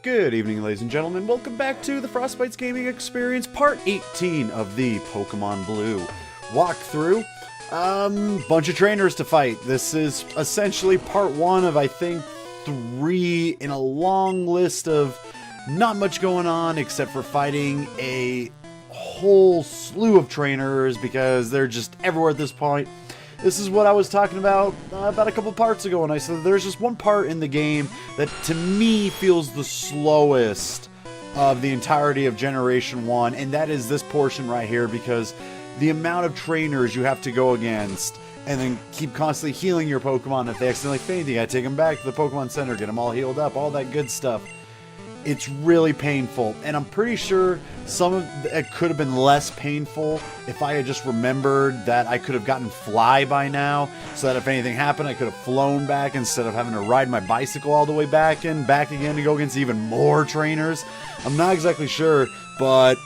Good evening, ladies and gentlemen. Welcome back to the FrostBytez Gaming Experience, Part 18 of the Pokemon Blue walkthrough. Bunch of trainers to fight. This is essentially Part 1 of, I think, 3 in a long list of not much going on except for fighting a whole slew of trainers because they're just everywhere at this point. This is what I was talking about a couple parts ago, and I said there's just one part in the game that to me feels the slowest of the entirety of Generation 1, and that is this portion right here, because the amount of trainers you have to go against and then keep constantly healing your Pokemon. If they accidentally faint, you gotta take them back to the Pokemon Center, get them all healed up, all that good stuff. It's really painful, and I'm pretty sure some of it could have been less painful if I had just remembered that I could have gotten Fly by now, so that if anything happened, I could have flown back instead of having to ride my bicycle all the way back and back again to go against even more trainers. I'm not exactly sure, but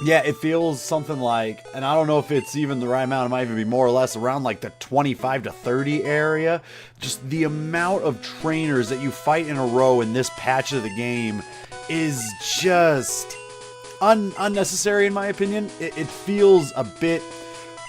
yeah, it feels something like, and I don't know if it's even the right amount, it might even be more or less around like the 25 to 30 area. Just the amount of trainers that you fight in a row in this patch of the game is just unnecessary in my opinion. It feels a bit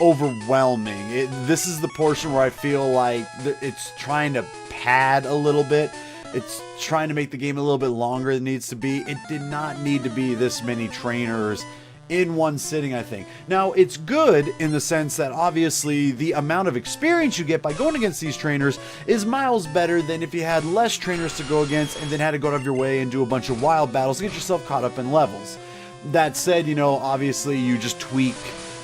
overwhelming. This is the portion where I feel like it's trying to pad a little bit. It's trying to make the game a little bit longer than it needs to be. It did not need to be this many trainers in one sitting, I think. Now, it's good in the sense that obviously the amount of experience you get by going against these trainers is miles better than if you had less trainers to go against and then had to go out of your way and do a bunch of wild battles to get yourself caught up in levels. That said, you know, obviously you just tweak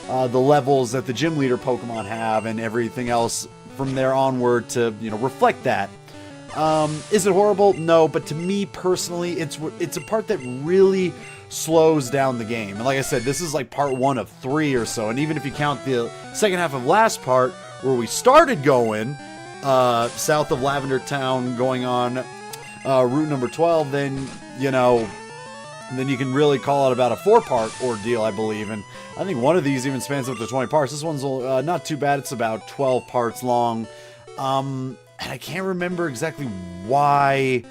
the levels that the gym leader Pokemon have and everything else from there onward to, you know, reflect that. Is it horrible? No, but to me personally, it's a part that really slows down the game. And like I said, this is like part 1 of 3 or so, and even if you count the second half of last part where we started going south of Lavender Town going on route number 12, then you know, then you can really call it about a 4-part ordeal, I believe. And I think one of these even spans up to 20 parts. This one's not too bad. It's about 12 parts long. And I can't remember exactly why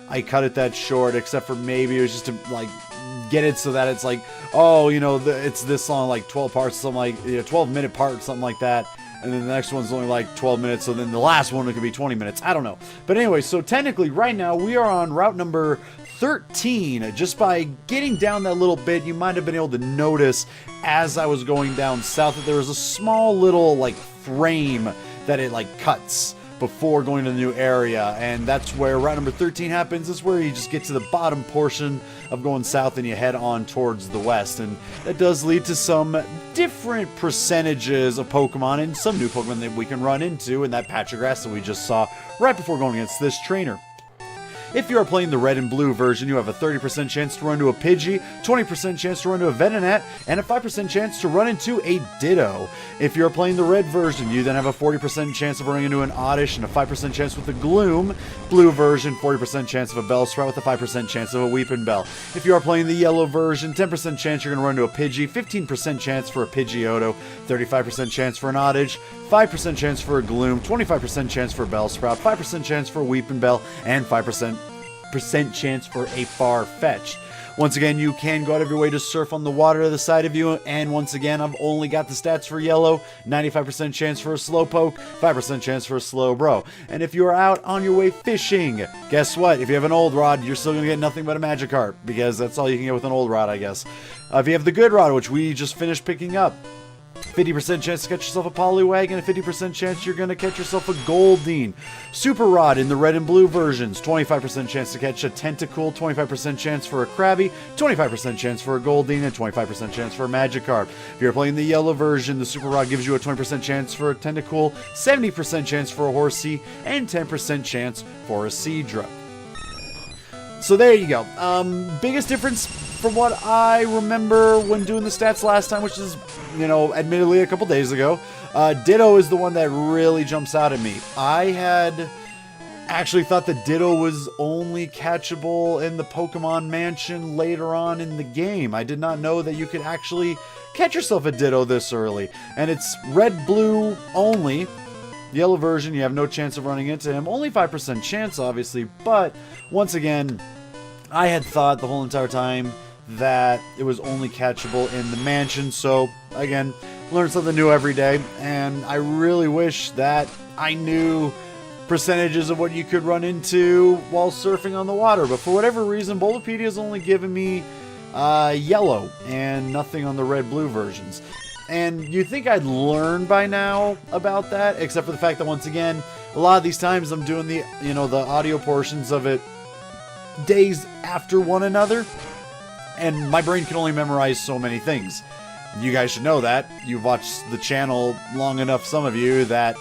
I cut it that short, except for maybe it was just to like get it so that it's like, oh, you know, it's this long, like 12 parts, something like, you know, 12-minute part, something like that, and then the next one's only like 12 minutes, so then the last one could be 20 minutes. I don't know. But anyway, so technically right now we are on route number 13. Just by getting down that little bit, you might have been able to notice as I was going down south that there was a small little like frame that it like cuts before going to the new area, and that's where route number 13 happens. It's where you just get to the bottom portion of going south and you head on towards the west, and that does lead to some different percentages of Pokemon and some new Pokemon that we can run into in that patch of grass that we just saw right before going against this trainer. If you are playing the red and blue version, you have a 30% chance to run into a Pidgey, 20% chance to run into a Venonat, and a 5% chance to run into a Ditto. If you're playing the red version, you then have a 40% chance of running into an Oddish and a 5% chance with a Gloom. Blue version, 40% chance of a Bellsprout with a 5% chance of a Weepinbell. If you are playing the yellow version, 10% chance you're going to run into a Pidgey, 15% chance for a Pidgeotto, 35% chance for an Oddish, 5% chance for a Gloom, 25% chance for a Bellsprout, 5% chance for a Weepinbell, and 5% chance for a Farfetch'd. Once again, you can go out of your way to surf on the water to the side of you, and once again, I've only got the stats for yellow: 95% chance for a Slowpoke, 5% chance for a Slowbro. And if you're out on your way fishing, guess what? If you have an old rod, you're still going to get nothing but a Magikarp, because that's all you can get with an old rod, I guess. If you have the good rod, which we just finished picking up, 50% chance to catch yourself a Poliwag, and a 50% chance you're going to catch yourself a Goldeen. Super Rod in the red and blue versions, 25% chance to catch a Tentacool, 25% chance for a Krabby, 25% chance for a Goldeen, and 25% chance for a Magikarp. If you're playing the yellow version, the Super Rod gives you a 20% chance for a Tentacool, 70% chance for a Horsea, and 10% chance for a Seadra. So there you go. Biggest difference from what I remember when doing the stats last time, which is, you know, admittedly a couple days ago, Ditto is the one that really jumps out at me. I had actually thought that Ditto was only catchable in the Pokemon Mansion later on in the game. I did not know that you could actually catch yourself a Ditto this early. And it's red-blue only. The yellow version, you have no chance of running into him. Only 5% chance, obviously, but once again, I had thought the whole entire time that it was only catchable in the mansion, so again, learn something new every day, and I really wish that I knew percentages of what you could run into while surfing on the water, but for whatever reason, Bulbapedia's only given me yellow and nothing on the red-blue versions. And you'd think I'd learn by now about that, except for the fact that once again, a lot of these times I'm doing the, the audio portions of it days after one another, and my brain can only memorize so many things. You guys should know that. You've watched the channel long enough, some of you, that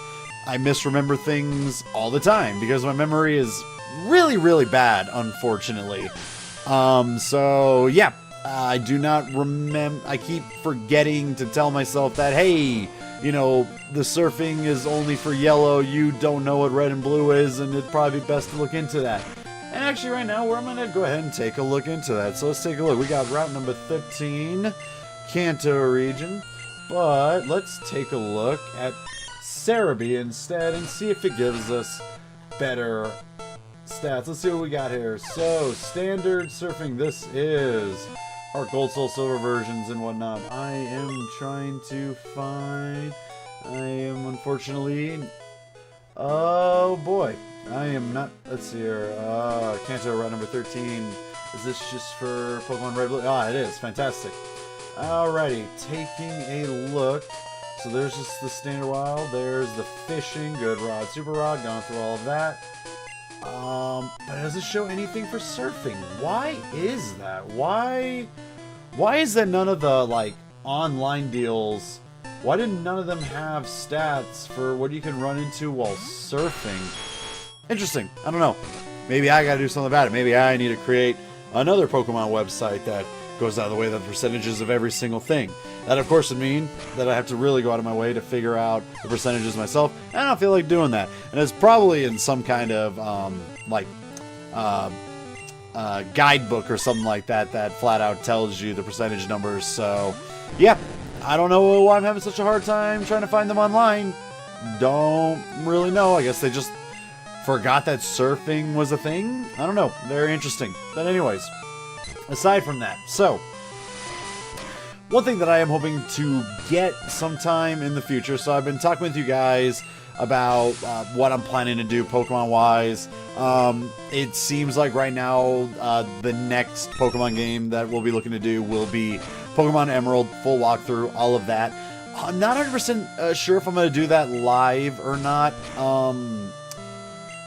I misremember things all the time because my memory is really, really bad, unfortunately. So yeah, I do not remember. I keep forgetting to tell myself that, hey, the surfing is only for yellow. You don't know what red and blue is, and it'd probably be best to look into that. And actually right now, I'm going to go ahead and take a look into that. So let's take a look. We got route number 13, Kanto region. But let's take a look at Cerebi instead and see if it gives us better stats. Let's see what we got here. So, standard surfing. This is our Gold, Soul, Silver versions and whatnot. I am trying to find... I am unfortunately... Oh boy. I am not... Let's see here. Kanto route number 13. Is this just for Pokemon Red Blue? Ah, it is. Fantastic. Alrighty. Taking a look. So there's just the standard wild. There's the fishing. Good rod, super rod. Gone through all of that. But it doesn't show anything for surfing. Why is that? Why is that none of the, like, online deals... Why did none of them have stats for what you can run into while surfing? Interesting. I don't know. Maybe I gotta do something about it. Maybe I need to create another Pokemon website that goes out of the way of the percentages of every single thing. That, of course, would mean that I have to really go out of my way to figure out the percentages myself. And I don't feel like doing that. And it's probably in some kind of, guidebook or something like that that flat out tells you the percentage numbers. So, yeah. I don't know why I'm having such a hard time trying to find them online. Don't really know. I guess they just forgot that surfing was a thing. I don't know. Very interesting. But anyways, aside from that, so one thing that I am hoping to get sometime in the future. So I've been talking with you guys about what I'm planning to do Pokemon-wise. It seems like right now the next Pokemon game that we'll be looking to do will be Pokemon Emerald, full walkthrough, all of that. I'm not 100% sure if I'm going to do that live or not.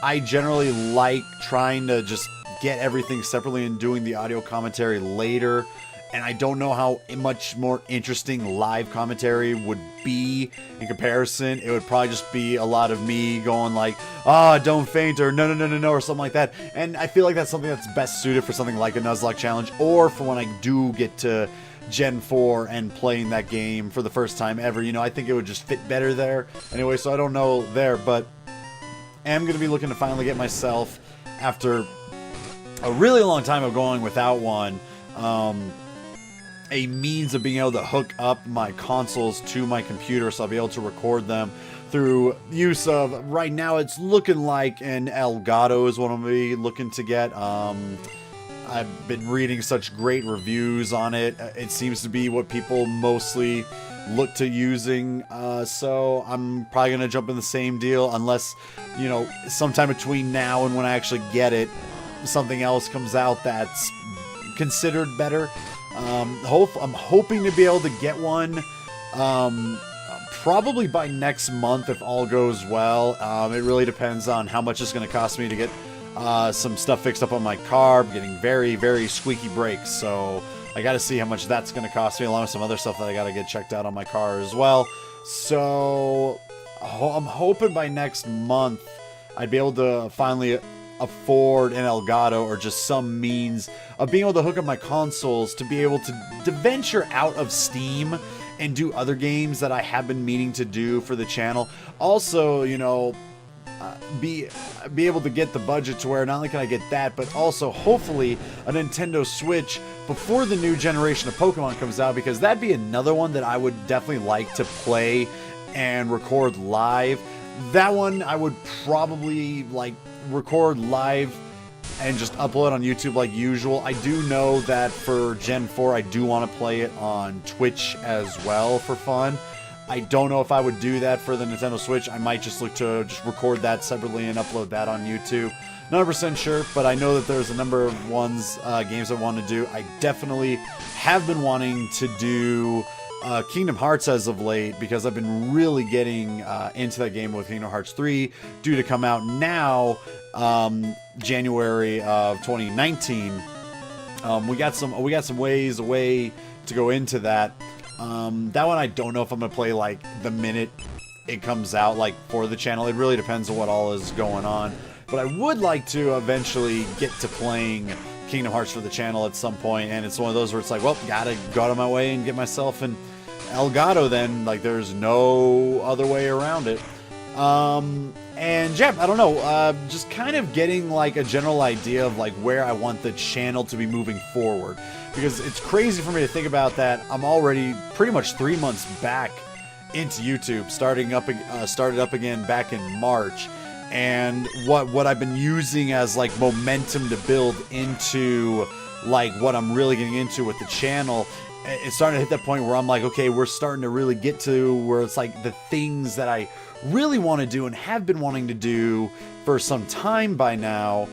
I generally like trying to just get everything separately and doing the audio commentary later. And I don't know how much more interesting live commentary would be in comparison. It would probably just be a lot of me going like, don't faint, or no, or something like that. And I feel like that's something that's best suited for something like a Nuzlocke challenge, or for when I do get to Gen 4 and playing that game for the first time ever. I think it would just fit better there. Anyway, so I don't know there, but I am going to be looking to finally get myself, after a really long time of going without one, a means of being able to hook up my consoles to my computer so I'll be able to record them through use of, right now it's looking like an Elgato is what I'm going to be looking to get. I've been reading such great reviews on it. It seems to be what people mostly look to using, so I'm probably going to jump in the same deal unless, sometime between now and when I actually get it, something else comes out that's considered better. I'm hoping to be able to get one probably by next month if all goes well. It really depends on how much it's going to cost me to get some stuff fixed up on my car. I'm getting very, very squeaky brakes, so I got to see how much that's going to cost me, along with some other stuff that I got to get checked out on my car as well. So I'm hoping by next month I'd be able to finally afford an Elgato or just some means of being able to hook up my consoles to be able to venture out of Steam and do other games that I have been meaning to do for the channel. Also, be able to get the budget to where not only can I get that, but also hopefully a Nintendo Switch before the new generation of Pokemon comes out, because that'd be another one that I would definitely like to play and record live. That one I would probably record live and just upload on YouTube like usual. I do know that for Gen 4, I do want to play it on Twitch as well for fun. I don't know if I would do that for the Nintendo Switch. I might just look to just record that separately and upload that on YouTube. Not 100% sure, but I know that there's a number of games I want to do. I definitely have been wanting to do Kingdom Hearts as of late, because I've been really getting into that game with Kingdom Hearts 3, due to come out now, January of 2019. We got some ways away to go into that. That one I don't know if I'm gonna play like the minute it comes out, like for the channel. It really depends on what all is going on. But I would like to eventually get to playing Kingdom Hearts for the channel at some point, and it's one of those where it's like, well, gotta go out of my way and get myself an Elgato then. Like, there's no other way around it. And yeah, I don't know, just kind of getting like a general idea of like where I want the channel to be moving forward, because it's crazy for me to think about that. I'm already pretty much 3 months back into YouTube, started up again back in March, and what I've been using as like momentum to build into like what I'm really getting into with the channel. It's starting to hit that point where I'm like, okay, we're starting to really get to where it's like the things that I really want to do and have been wanting to do for some time by now.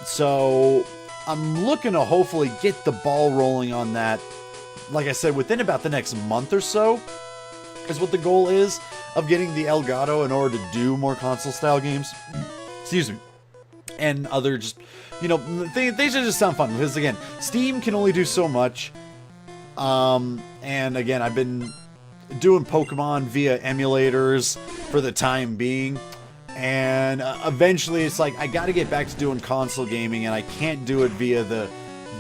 So I'm looking to hopefully get the ball rolling on that. Like I said, within about the next month or so is what the goal is of getting the Elgato in order to do more console style games. Excuse me. And other just, you know, things that just sound fun, because again, Steam can only do so much. And again, I've been doing Pokemon via emulators for the time being, and eventually it's like I got to get back to doing console gaming, and I can't do it via the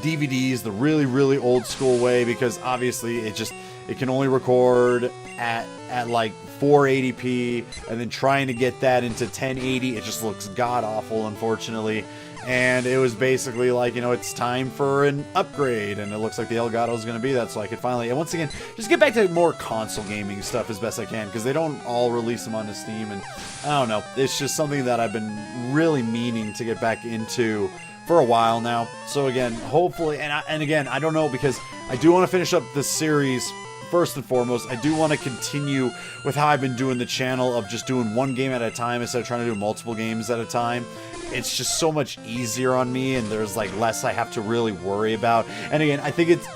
DVDs the really old school way, because obviously it can only record at like 480p, and then trying to get that into 1080, it just looks god awful, unfortunately. And it was basically like, you know, it's time for an upgrade, and it looks like the Elgato is going to be that, so I could finally, and once again, just get back to more console gaming stuff as best I can, because they don't all release them onto Steam, and I don't know, it's just something that I've been really meaning to get back into for a while now. So again, hopefully, and again, I don't know, because I do want to finish up this series. First and foremost, I do want to continue with how I've been doing the channel, of just doing one game at a time instead of trying to do multiple games at a time. It's just so much easier on me, and there's like less I have to really worry about. And again, I think it's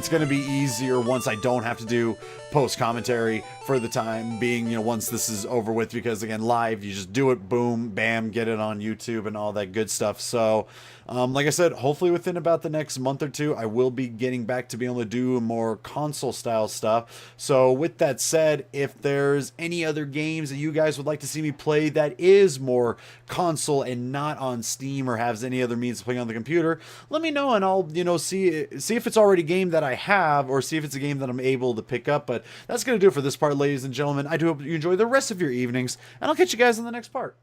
going to be easier once I don't have to do post commentary for the time being, you know, once this is over with, because again, live, you just do it, boom, bam, get it on YouTube and all that good stuff. So like I said, hopefully within about the next month or two, I will be getting back to being able to do more console style stuff. So with that said, if there's any other games that you guys would like to see me play that is more console and not on Steam, or has any other means of playing on the computer, let me know, and I'll, you know, see if it's already a game that I have, or see if it's a game that I'm able to pick up. But that's going to do it for this part, ladies and gentlemen. I do hope you enjoy the rest of your evenings, and I'll catch you guys in the next part.